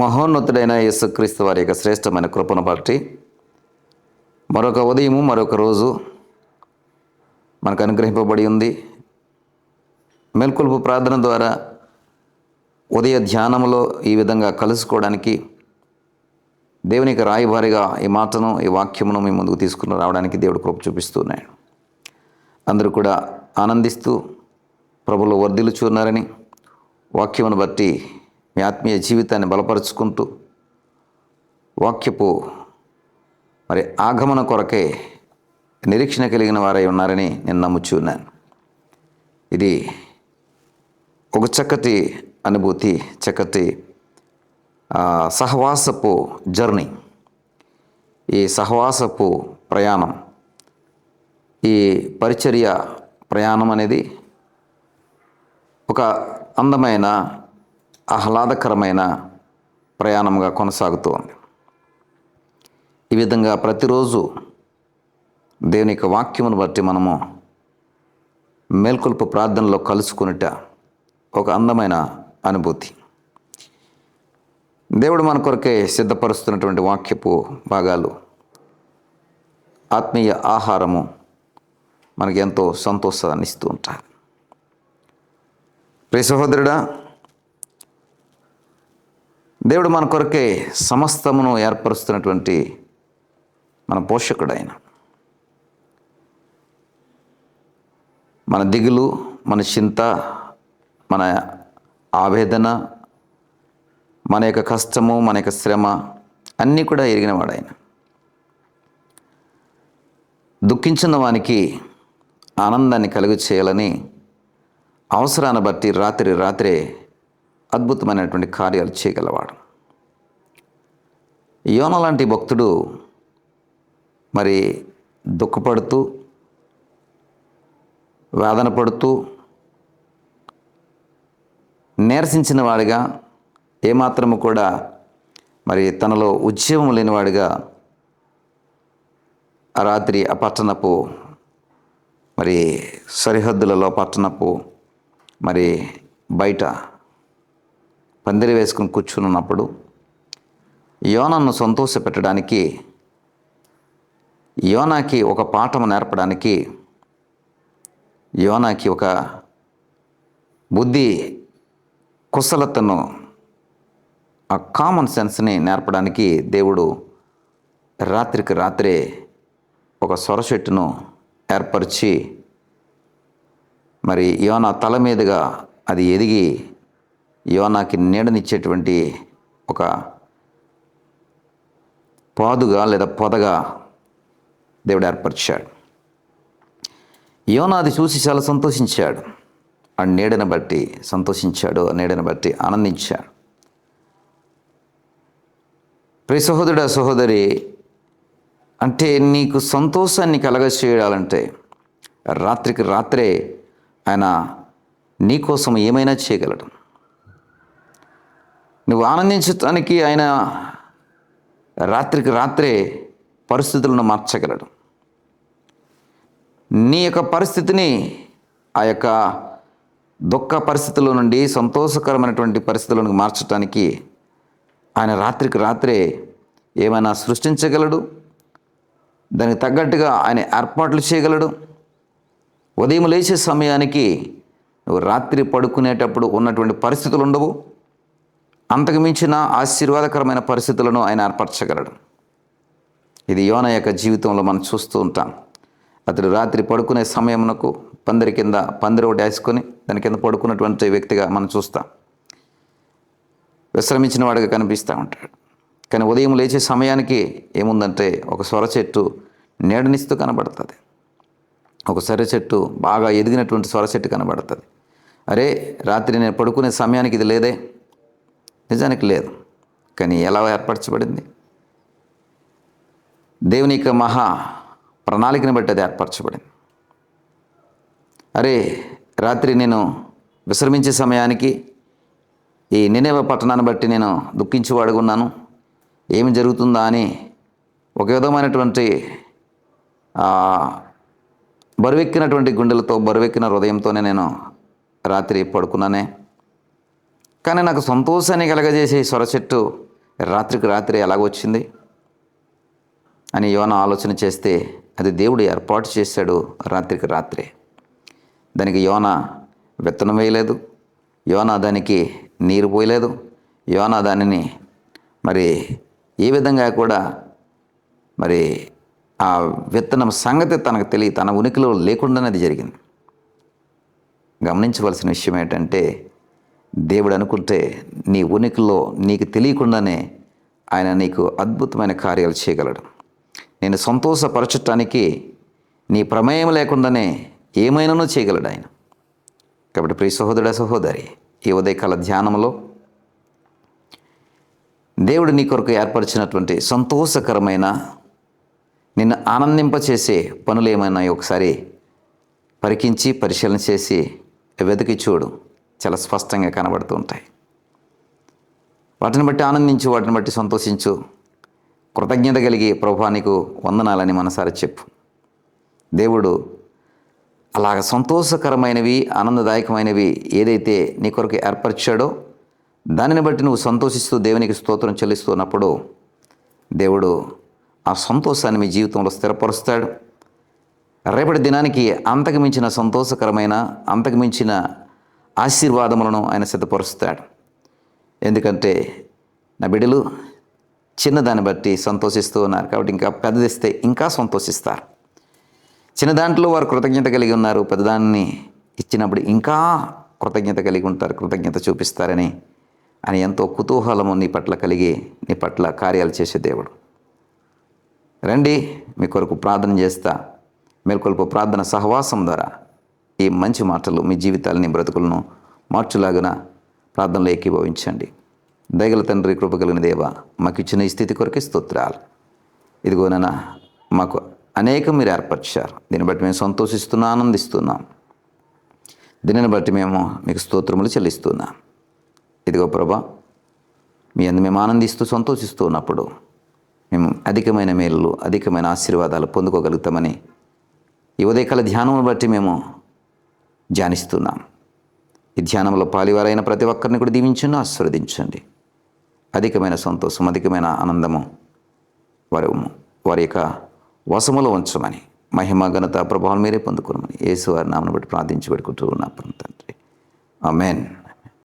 మహోన్నతుడైన యేసుక్రీస్తు వారి యొక్క శ్రేష్టమైన కృపను బట్టి మరొక ఉదయము మరొక రోజు మనకు అనుగ్రహింపబడి ఉంది. మేల్కొలుపు ప్రార్థన ద్వారా ఉదయ ధ్యానంలో ఈ విధంగా కలుసుకోవడానికి దేవునికి రాయబారిగా ఈ మాటను ఈ వాక్యమును మీ ముందుకు తీసుకుని రావడానికి దేవుడు కృప చూపిస్తున్నాడు. అందరూ కూడా ఆనందిస్తూ ప్రభువులో వర్ధిల్లుచున్నారని, వాక్యమును బట్టి మీ ఆత్మీయ జీవితాన్ని బలపరుచుకుంటూ వాక్యపు ఆగమన కొరకే నిరీక్షణ కలిగిన వారై ఉన్నారని నేను నమ్ముచున్నాను. ఇది ఒక చక్కటి అనుభూతి, చక్కటి సహవాసపు జర్నీ, ఈ సహవాసపు ప్రయాణం, ఈ పరిచర్య ప్రయాణం అనేది ఒక అందమైన ఆహ్లాదకరమైన ప్రయాణంగా కొనసాగుతోంది. ఈ విధంగా ప్రతిరోజు దేవుని యొక్క వాక్యమును బట్టి మనము మేల్కొల్పు ప్రార్థనలో కలుసుకునేట ఒక అందమైన అనుభూతి. దేవుడు మన కొరకే సిద్ధపరుస్తున్నటువంటి వాక్యపు భాగాలు, ఆత్మీయ ఆహారము మనకి ఎంతో సంతోషాన్ని ఇస్తూ ఉంటారు. ప్రియ సహోదరుడా, దేవుడు మన కొరకే సమస్తమును ఏర్పరుస్తున్నటువంటి మన పోషకుడైన, మన దిగులు, మన చింత, మన ఆవేదన, మన యొక్క కష్టము, మన యొక్క శ్రమ అన్నీ కూడా ఎరిగినవాడాయన. దుఃఖించిన వానికి ఆనందాన్ని కలుగు చేయాలని అవసరాన్ని బట్టి రాత్రే అద్భుతమైనటువంటి కార్యాలు చేయగలవాడు. యోన లాంటి భక్తుడు దుఃఖపడుతూ, వేదన పడుతూ, నీరసించిన వాడిగా, ఏమాత్రము కూడా తనలో ఉద్యమం లేనివాడిగా ఆ రాత్రి ఆ పట్టణపు సరిహద్దులలో, పట్టణపు బయట పందిరి వేసుకుని కూర్చున్నప్పుడు యోనాను సంతోషపెట్టడానికి, యోనాకి ఒక పాఠము నేర్పడానికి, యోనాకి ఒక బుద్ధి కుశలతను, ఆ కామన్ సెన్స్ని నేర్పడానికి దేవుడు రాత్రికి రాత్రే ఒక సొరచెట్టును ఏర్పరిచి యోనా తల మీదుగా అది ఎదిగి యోనాకి నీడనిచ్చేటువంటి ఒక పాదుగా లేదా పొదగా దేవుడు ఏర్పరిచాడు. యోనా అది చూసి చాలా సంతోషించాడు. ఆ నీడని బట్టి సంతోషించాడు, ఆ నీడని బట్టి ఆనందించాడు. ప్రియ సహోదరుడా, సహోదరి, అంటే నీకు సంతోషాన్ని కలగచేయాలంటే రాత్రికి రాత్రే ఆయన నీకోసం ఏమైనా చేయగలడు. నువ్వు ఆనందించటానికి ఆయన రాత్రికి రాత్రే పరిస్థితులను మార్చగలడు. నీ యొక్క పరిస్థితిని ఆ యొక్క దుఃఖ పరిస్థితుల నుండి సంతోషకరమైనటువంటి పరిస్థితులను మార్చడానికి ఆయన రాత్రికి రాత్రే ఏమైనా సృష్టించగలడు. దానికి తగ్గట్టుగా ఆయన ఏర్పాట్లు చేయగలడు. ఉదయం లేచే సమయానికి నువ్వు రాత్రి పడుకునేటప్పుడు ఉన్నటువంటి పరిస్థితులు ఉండవు. అంతకు మించిన ఆశీర్వాదకరమైన పరిస్థితులను ఆయన ఏర్పరచగలడు. ఇది యోన యొక్క జీవితంలో మనం చూస్తూ ఉంటాం. అతడు రాత్రి పడుకునే సమయమునకు పందిరి ఒకటి వేసుకొని దాని కింద పడుకున్నటువంటి వ్యక్తిగా మనం చూస్తాం. విశ్రమించిన వాడిగా కనిపిస్తూ ఉంటాడు. కానీ ఉదయం లేచే సమయానికి ఏముందంటే ఒక సొర చెట్టు నీడనిస్తూ కనబడుతుంది. ఒక సొర చెట్టు, బాగా ఎదిగినటువంటి సొర చెట్టు కనబడుతుంది. అరే, రాత్రి నేను పడుకునే సమయానికి ఇది లేదే, నిజానికి లేదు. కానీ ఎలా ఏర్పరచబడింది? దేవుని యొక్క మహా ప్రణాళికని బట్టి అది ఏర్పరచబడింది. అరే, రాత్రి నేను విశ్రమించే సమయానికి ఈ నినెవె పట్టణాన్ని బట్టి నేను దుఃఖించేవాడుగా ఉన్నాను, ఏమి జరుగుతుందా అని ఒక విధమైనటువంటి బరువెక్కినటువంటి గుండెలతో, బరువెక్కిన హృదయంతోనే నేను రాత్రి పడుకున్నానే. కానీ నాకు సంతోషాన్ని కలగజేసే సొర చెట్టు రాత్రికి రాత్రి ఎలాగొచ్చింది అని యోన ఆలోచన చేస్తే అది దేవుడు ఏర్పాటు చేశాడు. రాత్రికి రాత్రే దానికి యోన విత్తనం వేయలేదు, యోన దానికి నీరు పోయలేదు, యోన దానిని మరి ఏ విధంగా కూడా మరి ఆ విత్తనం సంగతి తనకు తన ఉనికిలో లేకుండానే అది జరిగింది. గమనించవలసిన విషయం ఏంటంటే, దేవుడు అనుకుంటే నీ ఉనికిలో నీకు తెలియకుండానే ఆయన నీకు అద్భుతమైన కార్యాలు చేయగలడు. నేను సంతోషపరచటానికి నీ ప్రమేయం లేకుండానే ఏమైనానో చేయగలడు ఆయన. కాబట్టి ప్రియ సహోదరుడా, సహోదరి, ఈ ఉదయకాల ధ్యానంలో దేవుడు నీ కొరకు ఏర్పరిచినటువంటి సంతోషకరమైన నిన్ను ఆనందింపచేసే పనులు ఏమైనా ఒకసారి పరిశీలన చేసి వెతికి చూడు. చాలా స్పష్టంగా కనబడుతూ ఉంటాయి. వాటిని బట్టి ఆనందించు, వాటిని బట్టి సంతోషించు, కృతజ్ఞత కలిగి ప్రభువా నీకు వందనాలని మనసారా చెప్పు. దేవుడు అలాగ సంతోషకరమైనవి, ఆనందదాయకమైనవి ఏదైతే నీ కొరకు ఏర్పరిచాడో దానిని బట్టి నువ్వు సంతోషిస్తూ దేవునికి స్తోత్రం చెల్లిస్తున్నప్పుడు దేవుడు ఆ సంతోషాన్ని మీ జీవితంలో స్థిరపరుస్తాడు. రేపటి దినానికి అంతకు మించిన సంతోషకరమైన, అంతకు మించిన ఆశీర్వాదములను ఆయన సిద్ధపరుస్తాడు. ఎందుకంటే నా బిడ్డలు చిన్నదాన్ని బట్టి సంతోషిస్తూ ఉన్నారు కాబట్టి ఇంకా పెద్దదిస్తే ఇంకా సంతోషిస్తారు. చిన్న దాంట్లో వారు కృతజ్ఞత కలిగి ఉన్నారు, పెద్దదాన్ని ఇచ్చినప్పుడు ఇంకా కృతజ్ఞత కలిగి ఉంటారు, కృతజ్ఞత చూపిస్తారని ఆయన ఎంతో కుతూహలము నీ పట్ల కలిగి నీ పట్ల కార్యాలు చేసే దేవుడు. రండి, మీ కొరకు ప్రార్థన చేస్తా. మేల్కొల్పు ప్రార్థన సహవాసం ద్వారా ఈ మంచి మాటలు మీ జీవితాలని, బ్రతుకులను మార్చులాగున ప్రార్థనలో ఏకీభవించండి. దయగల తండ్రి, కృప కలిగిన దేవ, మాకు ఇచ్చిన ఈ స్థితి కొరకే స్తోత్రాలు. ఇదిగోనైనా మాకు అనేకం మీరు ఏర్పరిచారు. దీన్ని బట్టి మేము సంతోషిస్తున్నాం, ఆనందిస్తున్నాం. దీనిని బట్టి మేము మీకు స్తోత్రములు చెల్లిస్తున్నాం. ఇదిగో ప్రభా, మీ అందు మేము ఆనందిస్తూ సంతోషిస్తూ ఉన్నప్పుడు మేము అధికమైన మేలు, అధికమైన ఆశీర్వాదాలు పొందుకోగలుగుతామని ఈ ఉదయకాల ధ్యానమును బట్టి మేము ధ్యానిస్తున్నాం. ఈ ధ్యానంలో పాలివారైన ప్రతి ఒక్కరిని కూడా దీవించండి, ఆశీర్వదించండి. అధికమైన సంతోషం, అధికమైన ఆనందము వారి యొక్క వశములో ఉంచమని, మహిమ ఘనత ప్రభావం మీరే పొందుకోమని యేసు వారి నామమును బట్టి ప్రార్థించి పెట్టుకుంటూ ఉన్నాం తండ్రి. ఆమేన్.